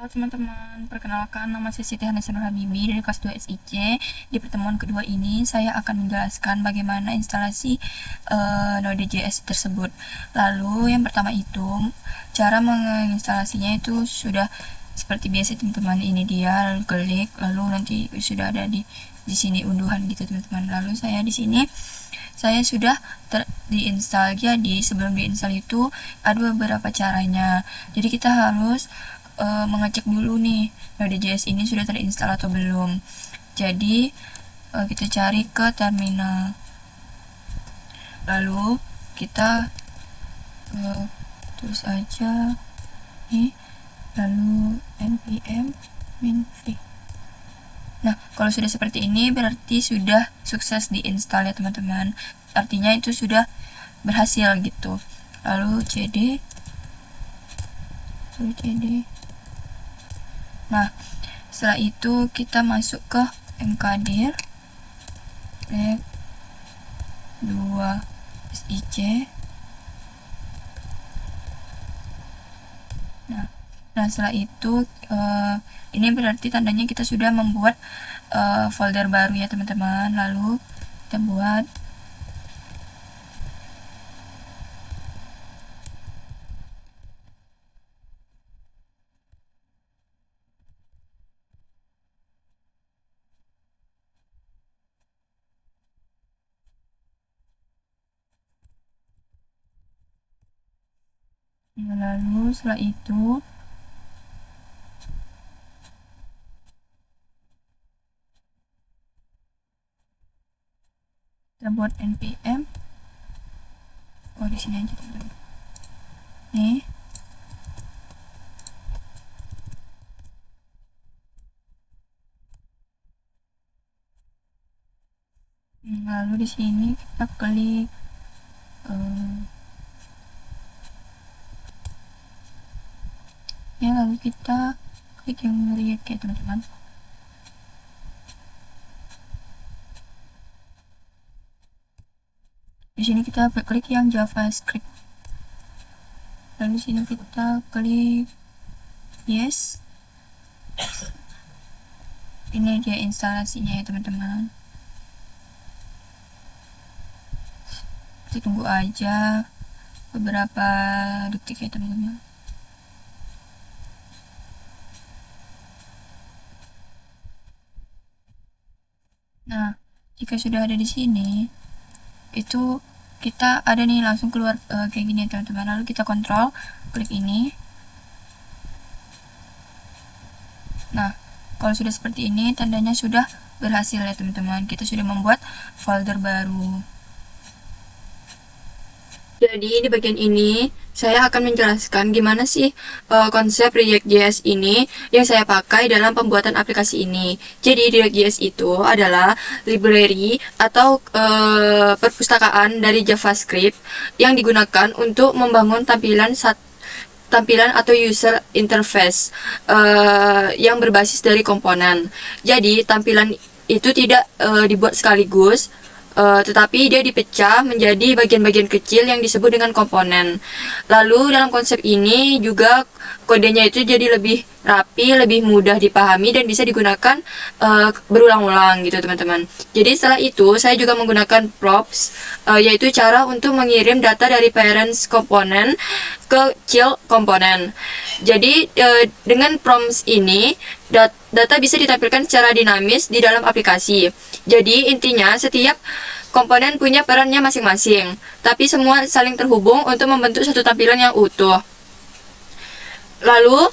Halo teman-teman, perkenalkan nama saya Siti Hanessa Nur Habibi dari kelas 2 SIC. Di pertemuan kedua ini saya akan menjelaskan bagaimana instalasi Node.js tersebut. Lalu yang pertama itu cara menginstalasinya itu sudah seperti biasa teman-teman. Ini dia, lalu klik, lalu nanti sudah ada di sini unduhan gitu teman-teman. Lalu saya di sini saya sudah diinstal. Jadi sebelum diinstal itu ada beberapa caranya. Jadi kita harus mengecek dulu nih Node.js ini sudah terinstall atau belum. Jadi kita cari ke terminal, lalu kita tulis aja nih, lalu npm -v. Nah, kalau sudah seperti ini berarti sudah sukses diinstal ya teman-teman, artinya itu sudah berhasil gitu. Lalu cd. Nah, setelah itu kita masuk ke mkdir rek 2 SIC. Nah, setelah itu ini berarti tandanya kita sudah membuat folder baru ya teman-teman. Lalu kita buat lalu setelah itu kita buat npm di sini aja teman-teman. Nih, lalu di sini kita klik ya, lalu kita klik yang React ya teman-teman. Di sini kita klik yang JavaScript. Lalu di sini kita klik yes. Ini dia instalasinya ya teman-teman. Kita tunggu aja beberapa detik ya teman-teman. Nah, jika sudah ada di sini, itu kita ada nih langsung keluar kayak gini ya teman-teman. Lalu kita kontrol, klik ini. Nah, kalau sudah seperti ini tandanya sudah berhasil ya teman-teman. Kita sudah membuat folder baru. Jadi di bagian ini saya akan menjelaskan gimana sih konsep React.js ini yang saya pakai dalam pembuatan aplikasi ini. Jadi React.js itu adalah library atau perpustakaan dari JavaScript yang digunakan untuk membangun tampilan atau user interface yang berbasis dari komponen. Jadi tampilan itu tidak dibuat sekaligus, tetapi dia dipecah menjadi bagian-bagian kecil yang disebut dengan komponen. Lalu dalam konsep ini juga kodenya itu jadi lebih rapi, lebih mudah dipahami, dan bisa digunakan berulang-ulang gitu teman-teman. Jadi setelah itu saya juga menggunakan props, yaitu cara untuk mengirim data dari parents komponen ke child komponen. Jadi dengan prompts ini data bisa ditampilkan secara dinamis di dalam aplikasi. Jadi intinya setiap komponen punya perannya masing-masing, tapi semua saling terhubung untuk membentuk satu tampilan yang utuh. Lalu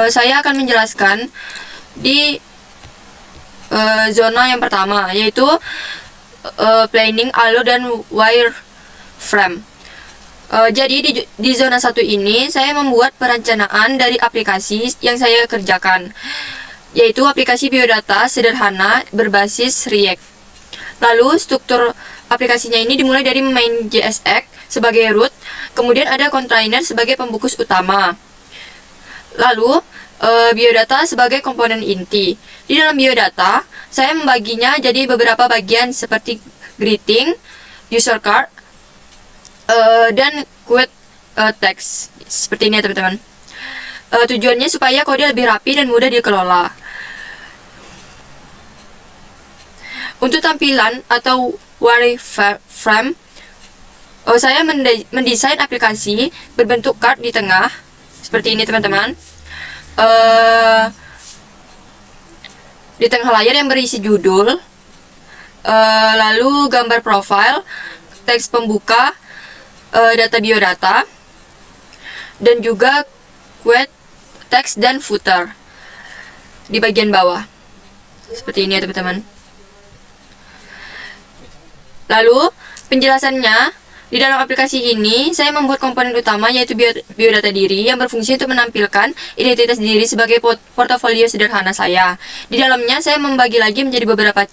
saya akan menjelaskan di zona yang pertama, yaitu planning, allo, dan wireframe. Jadi di zona 1 ini saya membuat perencanaan dari aplikasi yang saya kerjakan, yaitu aplikasi biodata sederhana berbasis React. Lalu struktur aplikasinya ini dimulai dari main.jsx sebagai root, kemudian ada container sebagai pembungkus utama, lalu biodata sebagai komponen inti. Di dalam biodata saya membaginya jadi beberapa bagian seperti greeting, user card, dan quote text seperti ini ya teman-teman. Tujuannya supaya kode lebih rapi dan mudah dikelola. Untuk tampilan atau wireframe, saya mendesain aplikasi berbentuk card di tengah, seperti ini teman-teman. Di tengah layar yang berisi judul, lalu gambar profile, teks pembuka, data biodata, dan juga quote, teks, dan footer di bagian bawah. Seperti ini ya teman-teman. Lalu penjelasannya, di dalam aplikasi ini saya membuat komponen utama yaitu biodata diri yang berfungsi untuk menampilkan identitas diri sebagai portofolio sederhana saya. Di dalamnya saya membagi lagi menjadi beberapa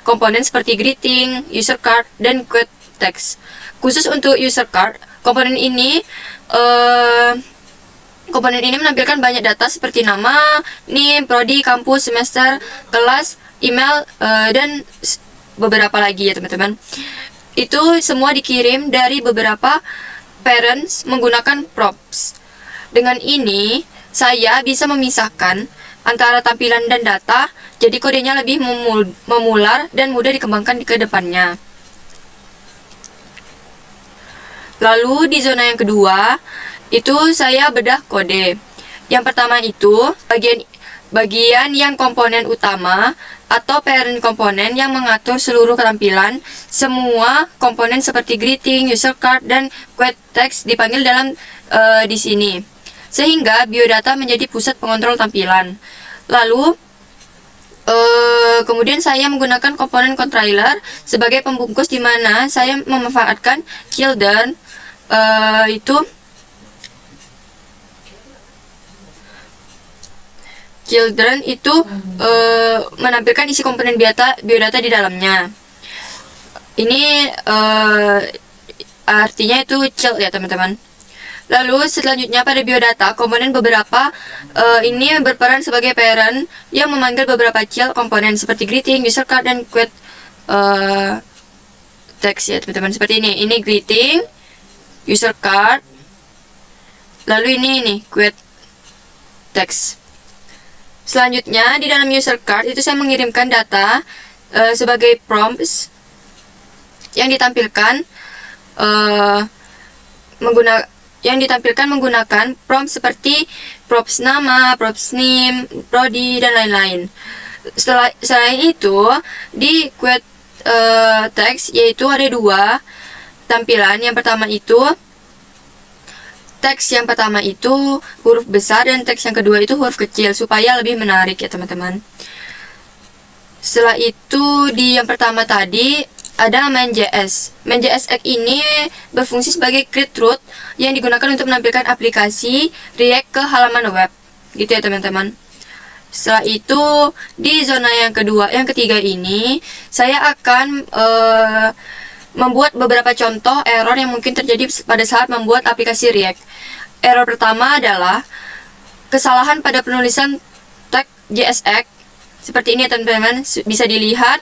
komponen seperti greeting, user card, dan quote text. Khusus untuk user card, komponen ini menampilkan banyak data seperti nama, NIM, prodi, kampus, semester, kelas, email, dan beberapa lagi ya teman-teman. Itu semua dikirim dari beberapa parents menggunakan props. Dengan ini, saya bisa memisahkan antara tampilan dan data, jadi kodenya lebih memular dan mudah dikembangkan ke depannya. Lalu di zona yang kedua, itu saya bedah kode. Yang pertama itu bagian yang komponen utama atau parent komponen yang mengatur seluruh ketampilan. Semua komponen seperti greeting, user card, dan quote text dipanggil dalam di sini, sehingga biodata menjadi pusat pengontrol tampilan. Lalu kemudian saya menggunakan komponen controller sebagai pembungkus, di mana saya memanfaatkan children itu menampilkan isi komponen biodata di dalamnya. Ini artinya itu child ya teman-teman. Lalu selanjutnya pada biodata, komponen beberapa ini berperan sebagai parent yang memanggil beberapa child komponen seperti greeting, user card, dan quote text ya teman-teman. Seperti ini. Ini greeting, user card, lalu ini quote text. Selanjutnya di dalam user card itu saya mengirimkan data sebagai prompts yang ditampilkan menggunakan prompt seperti prompts nama, prompts name, prodi, dan lain-lain. Selain itu di quote text yaitu ada dua tampilan. Teks yang pertama itu huruf besar dan teks yang kedua itu huruf kecil supaya lebih menarik ya teman-teman. Setelah itu di yang pertama tadi ada main.js. Main.js ini berfungsi sebagai create root yang digunakan untuk menampilkan aplikasi React ke halaman web. Gitu ya teman-teman. Setelah itu di zona yang ketiga ini saya akan membuat beberapa contoh error yang mungkin terjadi pada saat membuat aplikasi React. Error pertama adalah kesalahan pada penulisan tag JSX. Seperti ini teman-teman, bisa dilihat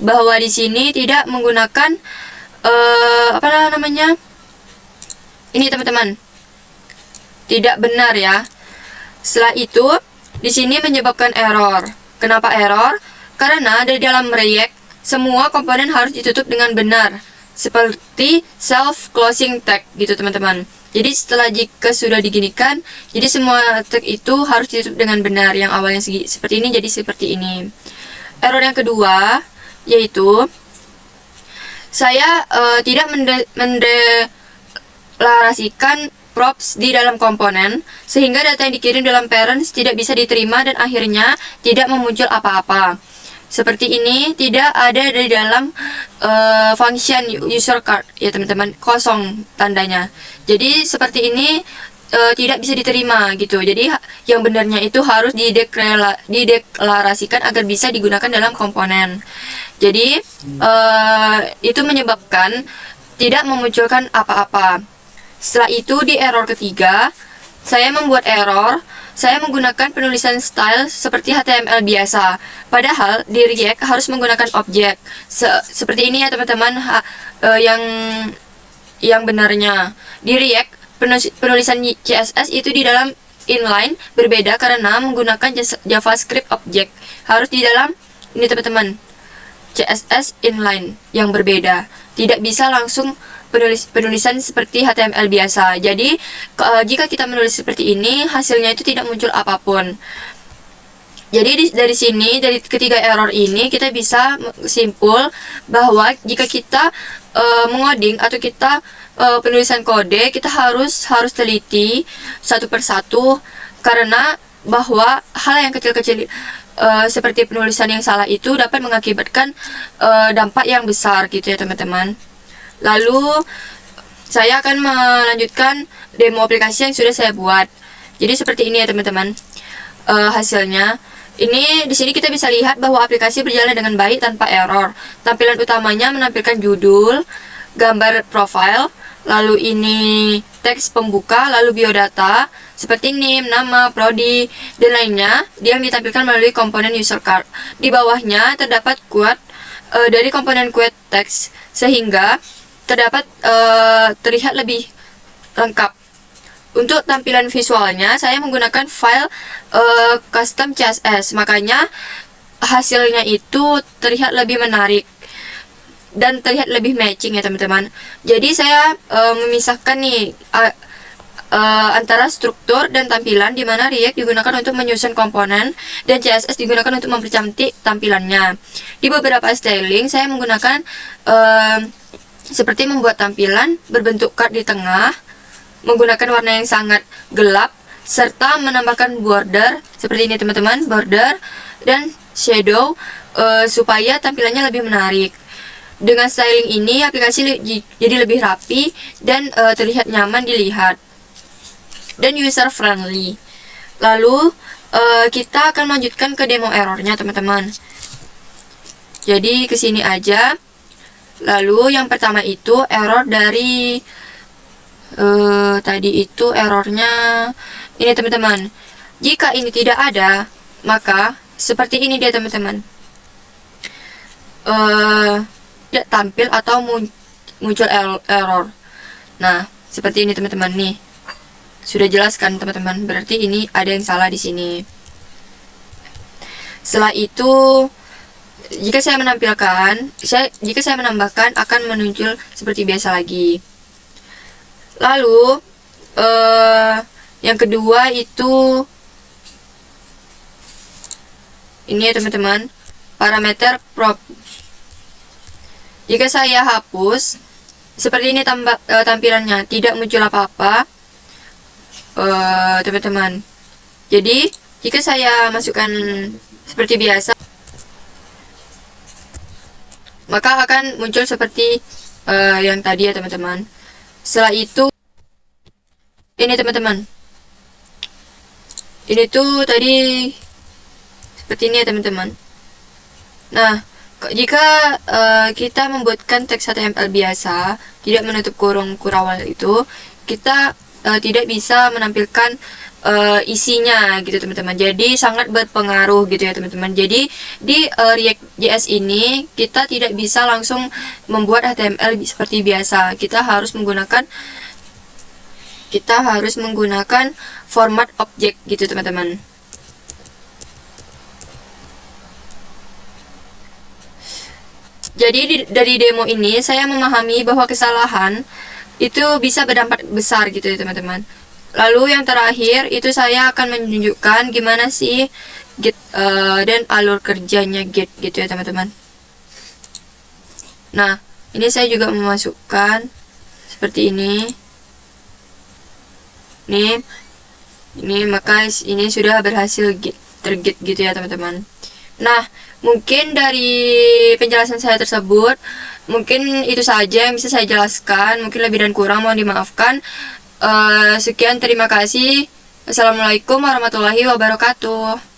bahwa di sini tidak menggunakan ini teman-teman. Tidak benar ya. Setelah itu di sini menyebabkan error. Kenapa error? Karena dari dalam React semua komponen harus ditutup dengan benar, seperti self-closing tag gitu teman-teman. Jadi jika sudah diginikan, jadi semua tag itu harus ditutup dengan benar. Yang awalnya seperti ini jadi seperti ini. Error yang kedua yaitu saya tidak mendeklarasikan props di dalam komponen, sehingga data yang dikirim dalam parents tidak bisa diterima dan akhirnya tidak memuncul apa-apa. Seperti ini, tidak ada di dalam function user card ya teman-teman, kosong tandanya. Jadi seperti ini tidak bisa diterima gitu. Jadi yang benarnya itu harus dideklarasikan agar bisa digunakan dalam komponen. Jadi itu menyebabkan tidak memunculkan apa-apa. Setelah itu di error ketiga, saya membuat error. Saya menggunakan penulisan style seperti HTML biasa, padahal di React harus menggunakan objek. Seperti ini ya teman-teman, yang benarnya. Di React penulisan CSS itu di dalam inline berbeda karena menggunakan JavaScript object. Harus di dalam ini teman-teman, CSS inline yang berbeda. Tidak bisa langsung penulisan seperti HTML biasa. Jadi jika kita menulis seperti ini, hasilnya itu tidak muncul apapun. Jadi dari sini, dari ketiga error ini, kita bisa simpul bahwa jika kita mengoding atau kita penulisan kode, kita harus teliti satu persatu, karena bahwa hal yang kecil-kecil seperti penulisan yang salah itu dapat mengakibatkan dampak yang besar gitu ya teman-teman. Lalu saya akan melanjutkan demo aplikasi yang sudah saya buat. Jadi seperti ini ya teman-teman hasilnya. Ini di sini kita bisa lihat bahwa aplikasi berjalan dengan baik tanpa error. Tampilan utamanya menampilkan judul, gambar profile, lalu ini teks pembuka, lalu biodata seperti name, nama, prodi, dan lainnya yang ditampilkan melalui komponen user card. Di bawahnya terdapat quote dari komponen quote text sehingga terdapat terlihat lebih lengkap. Untuk tampilan visualnya saya menggunakan file custom CSS, makanya hasilnya itu terlihat lebih menarik dan terlihat lebih matching ya teman-teman. Jadi saya memisahkan nih antara struktur dan tampilan, di mana React digunakan untuk menyusun komponen dan CSS digunakan untuk mempercantik tampilannya. Di beberapa styling saya menggunakan seperti membuat tampilan berbentuk card di tengah, menggunakan warna yang sangat gelap, serta menambahkan border seperti ini teman-teman, border dan shadow supaya tampilannya lebih menarik. Dengan styling ini aplikasi jadi lebih rapi dan terlihat nyaman dilihat dan user friendly. Lalu kita akan melanjutkan ke demo errornya teman-teman. Jadi kesini aja. Lalu yang pertama itu error dari tadi itu errornya ini teman-teman. Jika ini tidak ada, maka seperti ini dia teman-teman. Tidak tampil atau muncul error. Nah, seperti ini teman-teman nih. Sudah jelaskan teman-teman, berarti ini ada yang salah di sini. Setelah itu, jika saya menambahkan akan muncul seperti biasa lagi. Lalu yang kedua itu ini ya teman-teman, parameter prop. Jika saya hapus seperti ini tampilannya, tidak muncul apa-apa teman-teman. Jadi jika saya masukkan seperti biasa, maka akan muncul seperti yang tadi ya teman-teman. Setelah itu ini teman-teman, ini tuh tadi seperti ini ya teman-teman. Nah, jika kita membuatkan teks HTML biasa, tidak menutup kurung kurawal itu, kita tidak bisa menampilkan isinya gitu teman-teman. Jadi sangat berpengaruh gitu ya teman-teman. Jadi di React.js ini kita tidak bisa langsung membuat HTML seperti biasa. Kita harus menggunakan format objek gitu teman-teman. Jadi dari demo ini saya memahami bahwa kesalahan itu bisa berdampak besar gitu ya teman-teman. Lalu yang terakhir itu saya akan menunjukkan gimana sih Git dan alur kerjanya Git gitu ya teman-teman. Nah, ini saya juga memasukkan seperti ini. Ini maka ini sudah berhasil tergit gitu ya teman-teman. Nah, mungkin dari penjelasan saya tersebut, mungkin itu saja yang bisa saya jelaskan. Mungkin lebih dan kurang mohon dimaafkan. Sekian, terima kasih. Assalamualaikum warahmatullahi wabarakatuh.